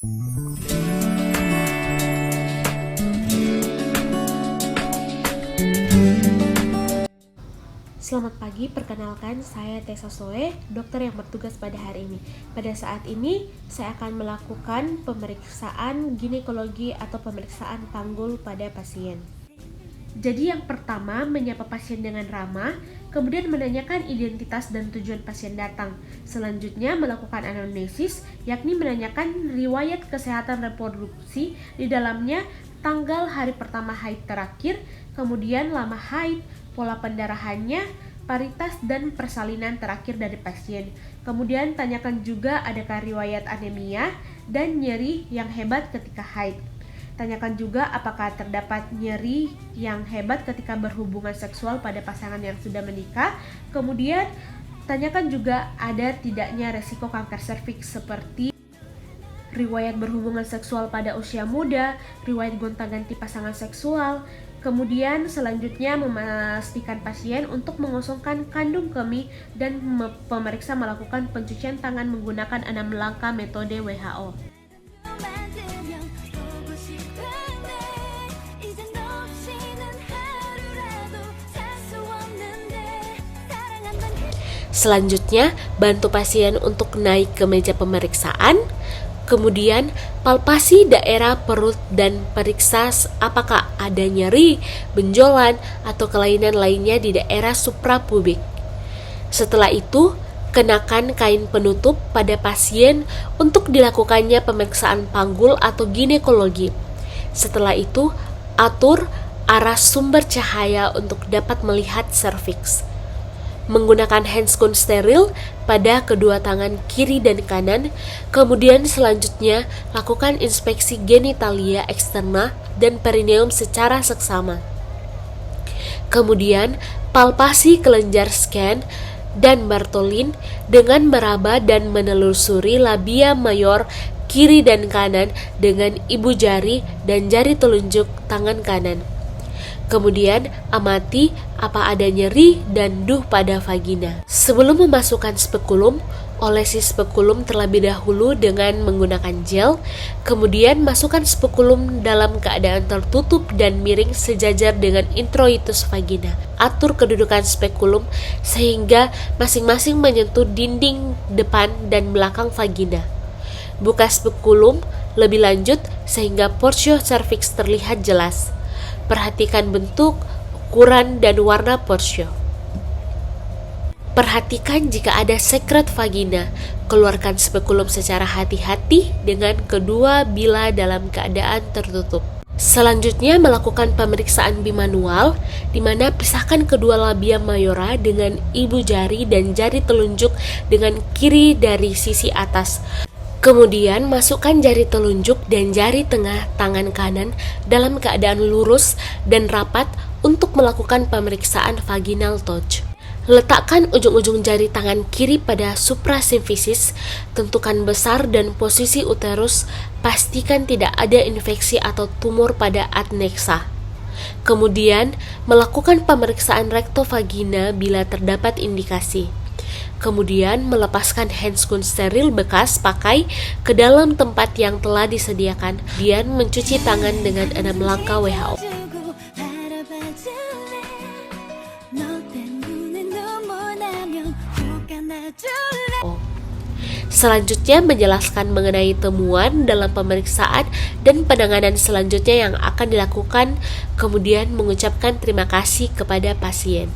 Selamat pagi, perkenalkan saya Tessa Soe, dokter yang bertugas pada hari ini. Pada saat ini, saya akan melakukan pemeriksaan ginekologi atau pemeriksaan panggul pada pasien. Jadi yang pertama, menyapa pasien dengan ramah, kemudian menanyakan identitas dan tujuan pasien datang. Selanjutnya melakukan anamnesis, yakni menanyakan riwayat kesehatan reproduksi, di dalamnya tanggal hari pertama haid terakhir, kemudian lama haid, pola pendarahannya, paritas dan persalinan terakhir dari pasien. Kemudian tanyakan juga adakah riwayat anemia dan nyeri yang hebat ketika haid. Tanyakan juga apakah terdapat nyeri yang hebat ketika berhubungan seksual pada pasangan yang sudah menikah. Kemudian tanyakan juga ada tidaknya resiko kanker serviks seperti riwayat berhubungan seksual pada usia muda, riwayat gonta-ganti pasangan seksual. Kemudian selanjutnya memastikan pasien untuk mengosongkan kandung kemih dan pemeriksa melakukan pencucian tangan menggunakan 6 langkah metode WHO. Selanjutnya, bantu pasien untuk naik ke meja pemeriksaan. Kemudian palpasi daerah perut dan periksa apakah ada nyeri, benjolan, atau kelainan lainnya di daerah suprapubik. Setelah itu, kenakan kain penutup pada pasien untuk dilakukannya pemeriksaan panggul atau ginekologi. Setelah itu, atur arah sumber cahaya untuk dapat melihat serviks. Menggunakan handscoon steril pada kedua tangan kiri dan kanan, kemudian selanjutnya lakukan inspeksi genitalia eksterna dan perineum secara seksama. Kemudian palpasi kelenjar scan dan Bartholin dengan meraba dan menelusuri labia mayor kiri dan kanan dengan ibu jari dan jari telunjuk tangan kanan. Kemudian amati apa ada nyeri dan duh pada vagina. Sebelum memasukkan spekulum, olesi spekulum terlebih dahulu dengan menggunakan gel. Kemudian masukkan spekulum dalam keadaan tertutup dan miring sejajar dengan introitus vagina. Atur kedudukan spekulum sehingga masing-masing menyentuh dinding depan dan belakang vagina. Buka spekulum lebih lanjut sehingga porsio cervix terlihat jelas. Perhatikan bentuk, ukuran, dan warna porsio. Perhatikan jika ada sekret vagina. Keluarkan spekulum secara hati-hati dengan kedua bila dalam keadaan tertutup. Selanjutnya melakukan pemeriksaan bimanual, di mana pisahkan kedua labia mayora dengan ibu jari dan jari telunjuk dengan kiri dari sisi atas. Kemudian masukkan jari telunjuk dan jari tengah tangan kanan dalam keadaan lurus dan rapat untuk melakukan pemeriksaan vaginal touch. Letakkan ujung-ujung jari tangan kiri pada suprasimfisis, tentukan besar dan posisi uterus, pastikan tidak ada infeksi atau tumor pada adnexa. Kemudian melakukan pemeriksaan rektovagina bila terdapat indikasi. Kemudian melepaskan handscoon steril bekas pakai ke dalam tempat yang telah disediakan. Kemudian mencuci tangan dengan 6 langkah WHO. Selanjutnya menjelaskan mengenai temuan dalam pemeriksaan dan penanganan selanjutnya yang akan dilakukan, kemudian mengucapkan terima kasih kepada pasien.